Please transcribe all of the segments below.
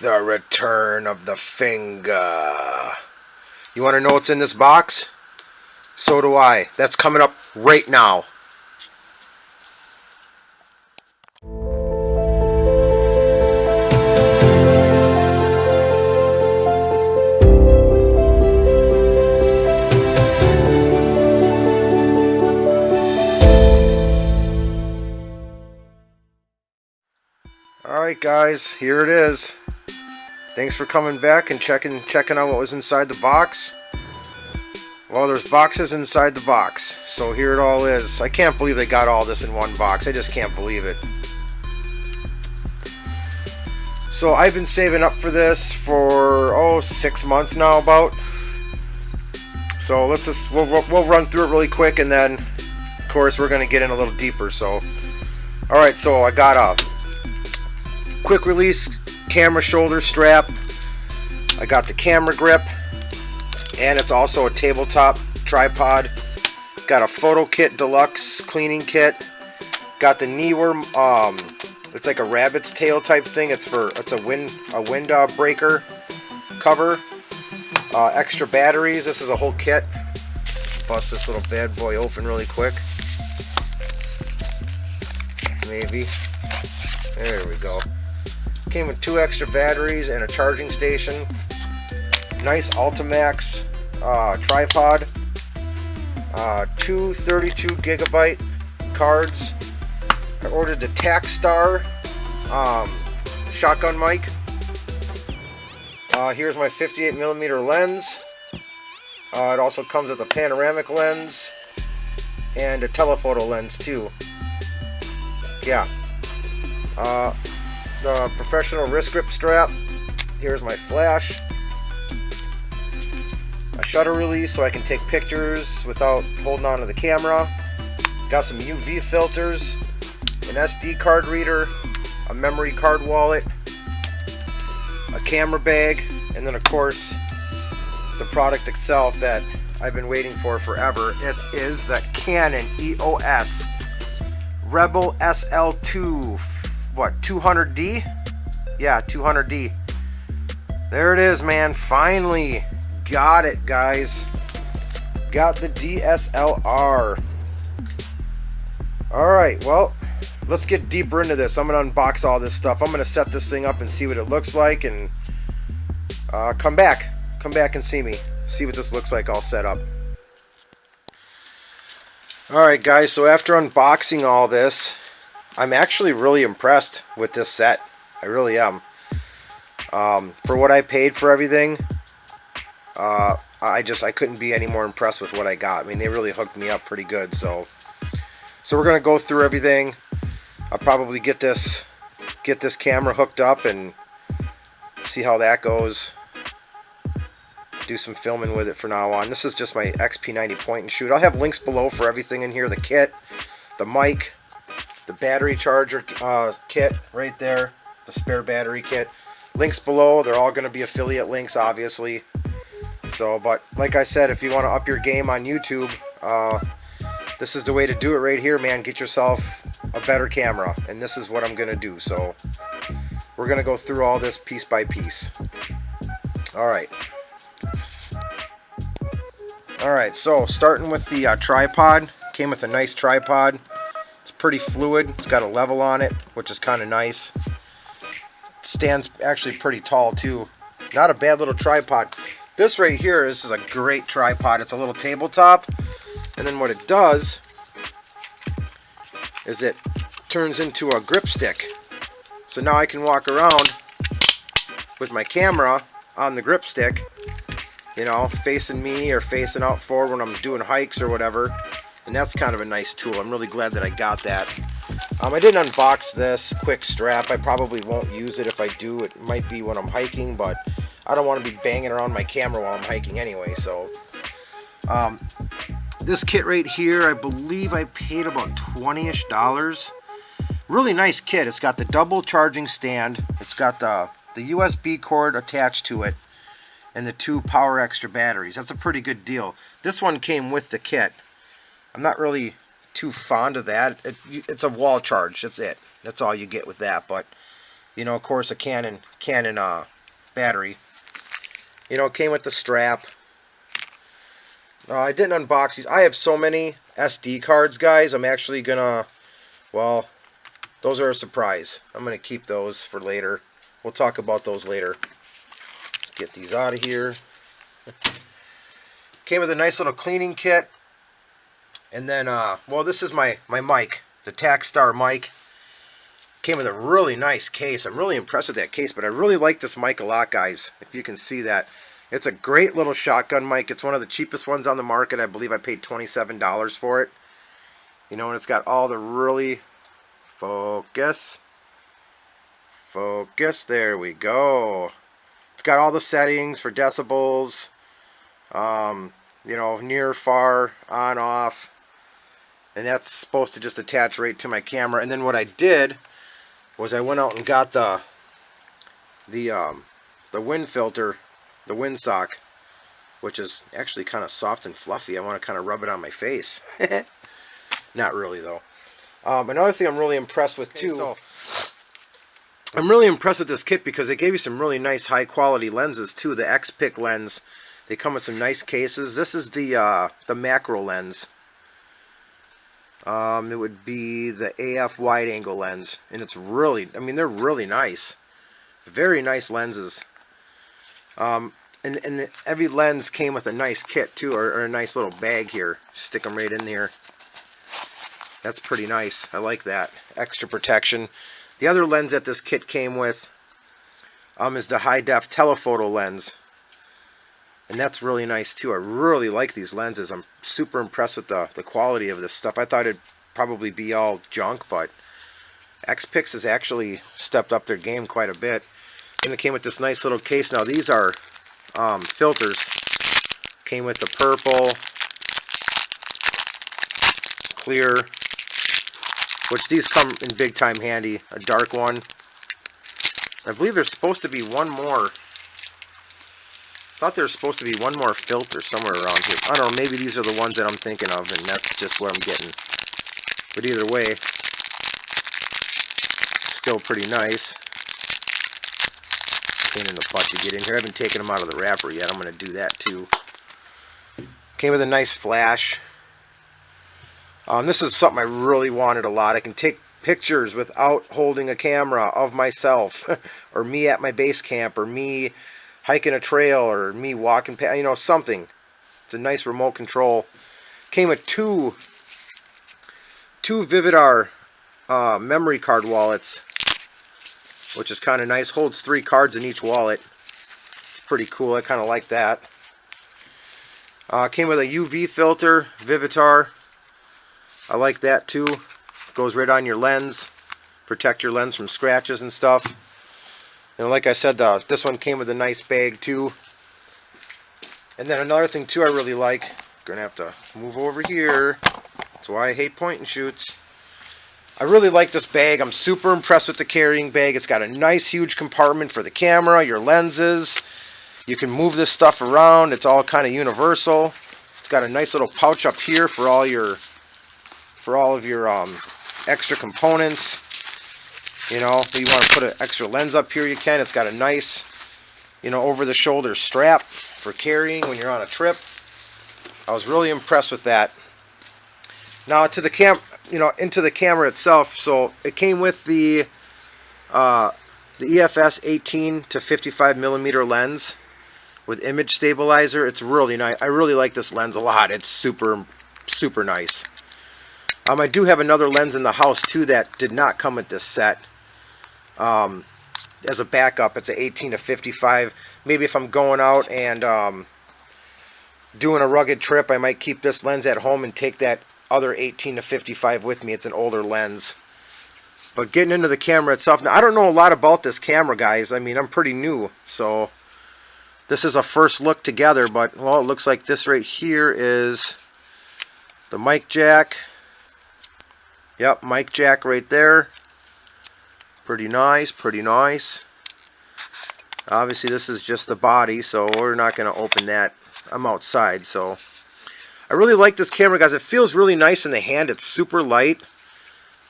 The return of the finger. You want to know what's in this box? So do I. That's coming up right now. Alright guys, here it is. Thanks for coming back and checking out what was inside the box. Well, there's boxes inside the box, so here it all is. I can't believe they got all this in one box. I just can't believe it. So I've been saving up for this for 6 months now about. So we'll run through it really quick, and then of course we're gonna get in a little deeper. So alright, so I got a quick release camera shoulder strap. I got the camera grip, and it's also a tabletop tripod. Got a photo kit deluxe cleaning kit. Got the knee worm. It's like a rabbit's tail type thing. It's a wind breaker cover. Extra batteries. This is a whole kit. Bust this little bad boy open really quick. Maybe. There we go. Came with 2 extra batteries and a charging station. Nice Ultimax tripod. 2 32 gigabyte cards. I ordered the Takstar shotgun mic. Here's my 58mm lens. It also comes with a panoramic lens and a telephoto lens too. Yeah. The professional wrist grip strap. Here's my flash. A shutter release so I can take pictures without holding on to the camera. Got some UV filters, an SD card reader, a memory card wallet, a camera bag, and then of course the product itself that I've been waiting for forever. It is the Canon EOS Rebel SL2. What, 200D? Yeah, 200D. There it is, man. Finally got it, guys. Got the DSLR. Alright, well, let's get deeper into this. I'm going to unbox all this stuff. I'm going to set this thing up and see what it looks like, and come back and see me. See what this looks like all set up. Alright guys, so after unboxing all this, I'm actually really impressed with this set. I really am. For what I paid for everything, I couldn't be any more impressed with what I got. I mean, they really hooked me up pretty good. So we're gonna go through everything. I'll probably get this camera hooked up and see how that goes. Do some filming with it for now on. This is just my XP90 point and shoot. I'll have links below for everything in here. The kit, the mic, the battery charger kit right there, the spare battery kit. Links below. They're all going to be affiliate links, obviously. So, but like I said, if you want to up your game on YouTube, this is the way to do it right here, man. Get yourself a better camera, and this is what I'm going to do. So we're going to go through all this piece by piece. Alright, so starting with the tripod. Came with a nice tripod. It's pretty fluid. It's got a level on it, which is kind of nice. Stands actually pretty tall too. Not a bad little tripod. This right here is a great tripod. It's a little tabletop, and then what it does is it turns into a grip stick. So now I can walk around with my camera on the grip stick, you know, facing me or facing out forward when I'm doing hikes or whatever. And that's kind of a nice tool. I'm really glad that I got that. I didn't unbox this quick strap. I probably won't use it. If I do, it might be when I'm hiking, but I don't want to be banging around my camera while I'm hiking anyway. So this kit right here, I believe I paid about $20-ish. Really nice kit. It's got the double charging stand. It's got the USB cord attached to it, and the 2 power extra batteries. That's a pretty good deal. This one came with the kit. I'm not really too fond of that. It's a wall charge. That's it. That's all you get with that. But you know, of course, a Canon battery. You know, it came with the strap. I didn't unbox these. I have so many SD cards, guys. I'm actually gonna, well, those are a surprise. I'm gonna keep those for later. We'll talk about those later. Let's get these out of here. Came with a nice little cleaning kit. And then, well, this is my mic, the Takstar mic. Came with a really nice case. I'm really impressed with that case, but I really like this mic a lot, guys. If you can see that. It's a great little shotgun mic. It's one of the cheapest ones on the market. I believe I paid $27 for it. You know, and it's got all the really... Focus. There we go. It's got all the settings for decibels. You know, near, far, on, off. And that's supposed to just attach right to my camera. And then what I did was I went out and got the wind filter, the windsock, which is actually kind of soft and fluffy. I want to kind of rub it on my face. Not really, though. Another thing I'm really impressed with, too. So I'm really impressed with this kit because they gave you some really nice high-quality lenses, too. The X-Pic lens. They come with some nice cases. This is the macro lens. It would be the AF wide-angle lens, and it's really, I mean, they're really nice. Very nice lenses. And every lens came with a nice kit, too, or a nice little bag here. Stick them right in here. That's pretty nice. I like that. Extra protection. The other lens that this kit came with is the high-def telephoto lens. And that's really nice too. I really like these lenses. I'm super impressed with the quality of this stuff. I thought it'd probably be all junk, but X-Pics has actually stepped up their game quite a bit. And it came with this nice little case. Now these are filters. Came with the purple, clear, which these come in big time handy. A dark one. I believe there's supposed to be one more. I thought there was supposed to be one more filter somewhere around here. I don't know, maybe these are the ones that I'm thinking of, and that's just what I'm getting. But either way, still pretty nice. Pain in the butt to get in here. I haven't taken them out of the wrapper yet. I'm going to do that too. Came with a nice flash. This is something I really wanted a lot. I can take pictures without holding a camera of myself, or me at my base camp, or me hiking a trail, or me walking past, you know, something. It's a nice remote control. Came with two Vividar memory card wallets, which is kind of nice. Holds 3 cards in each wallet. It's pretty cool. I kind of like that. Came with a UV filter, Vivitar. I like that too. Goes right on your lens. Protect your lens from scratches and stuff. And like I said, this one came with a nice bag too. And then another thing too I really like, gonna have to move over here. That's why I hate point and shoots. I really like this bag. I'm super impressed with the carrying bag. It's got a nice huge compartment for the camera, your lenses. You can move this stuff around. It's all kind of universal. It's got a nice little pouch up here for all of your extra components. You know, if you want to put an extra lens up here, you can. It's got a nice, you know, over-the-shoulder strap for carrying when you're on a trip. I was really impressed with that. Now to the into the camera itself. So it came with the EFS 18 to 55 millimeter lens with image stabilizer. It's really nice. I really like this lens a lot. It's super nice. I do have another lens in the house too that did not come with this set. As a backup, it's an 18 to 55. Maybe if I'm going out and doing a rugged trip, I might keep this lens at home and take that other 18 to 55 with me. It's an older lens. But getting into the camera itself, now I don't know a lot about this camera, guys. I mean, I'm pretty new, so this is a first look together. But well, it looks like this right here is the mic jack. Yep, mic jack right there. Pretty nice, pretty nice. Obviously this is just the body, so we're not going to open that. I'm outside, so I really like this camera, guys. It feels really nice in the hand. It's super light.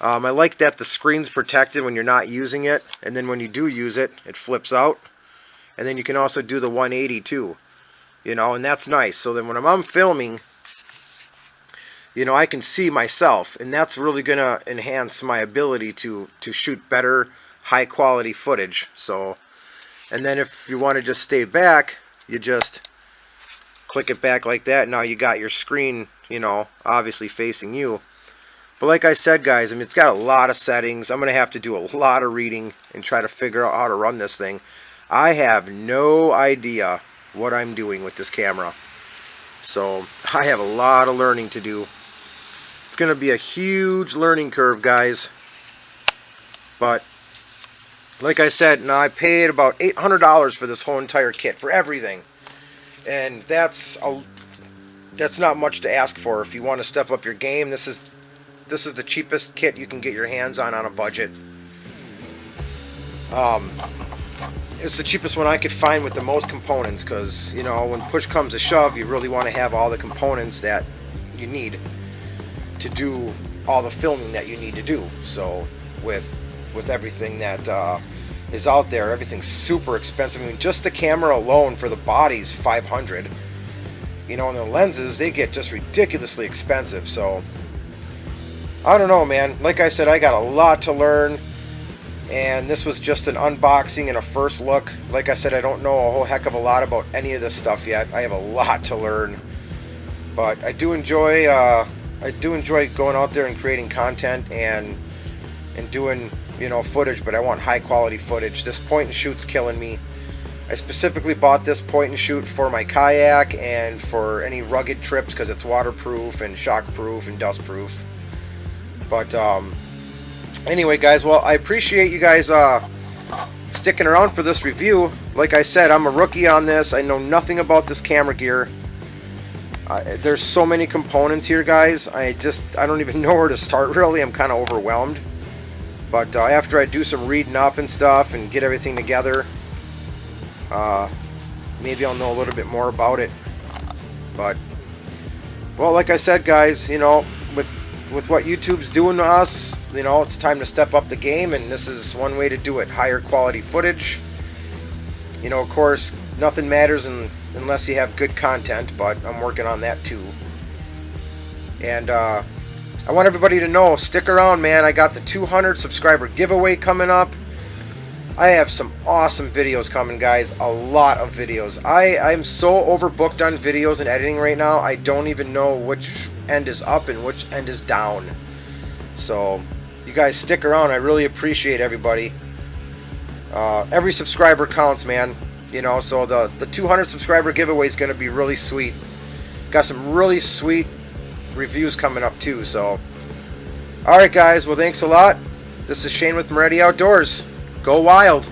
I like that the screen's protected when you're not using it, and then when you do use it, it flips out. and then you can also do the 180 too, you know, and that's nice. So then when I'm filming, you know, I can see myself, and that's really gonna enhance my ability to shoot better, high quality footage. So, and then if you want to just stay back, you just click it back like that. Now you got your screen, you know, obviously facing you. But like I said, guys, I mean, it's got a lot of settings. I'm gonna have to do a lot of reading and try to figure out how to run this thing. I have no idea what I'm doing with this camera, so I have a lot of learning to do. It's gonna be a huge learning curve, guys. But like I said, now I paid about $800 for this whole entire kit, for everything, and that's not much to ask for if you want to step up your game. This is the cheapest kit you can get your hands on a budget. It's the cheapest one I could find with the most components, because, you know, when push comes to shove, you really want to have all the components that you need to do all the filming that you need to do. So with everything that is out there, everything's super expensive. I mean, just the camera alone for the body's $500. You know, and the lenses, they get just ridiculously expensive. So I don't know, man. Like I said, I got a lot to learn, and this was just an unboxing and a first look. Like I said, I don't know a whole heck of a lot about any of this stuff yet. I have a lot to learn, but I do enjoy going out there and creating content and doing, you know, footage. But I want high quality footage. This point and shoot's killing me. I specifically bought this point and shoot for my kayak and for any rugged trips, because it's waterproof and shockproof and dustproof. But anyway, guys, well, I appreciate you guys sticking around for this review. Like I said, I'm a rookie on this. I know nothing about this camera gear. There's so many components here, guys. I don't even know where to start, really. I'm kind of overwhelmed. But after I do some reading up and stuff and get everything together, maybe I'll know a little bit more about it. But, well, like I said, guys, you know, with what YouTube's doing to us, you know, it's time to step up the game, and this is one way to do it. Higher quality footage. You know, of course, nothing matters unless you have good content, but I'm working on that too. And I want everybody to know, stick around, man. I got the 200 subscriber giveaway coming up. I have some awesome videos coming, guys. A lot of videos. I'm so overbooked on videos and editing right now, I don't even know which end is up and which end is down. So you guys stick around. I really appreciate everybody. Every subscriber counts, man. You know, so the 200 subscriber giveaway is going to be really sweet. Got some really sweet reviews coming up too. So alright, guys, well, thanks a lot. This is Shane with Moretti Outdoors. Go wild.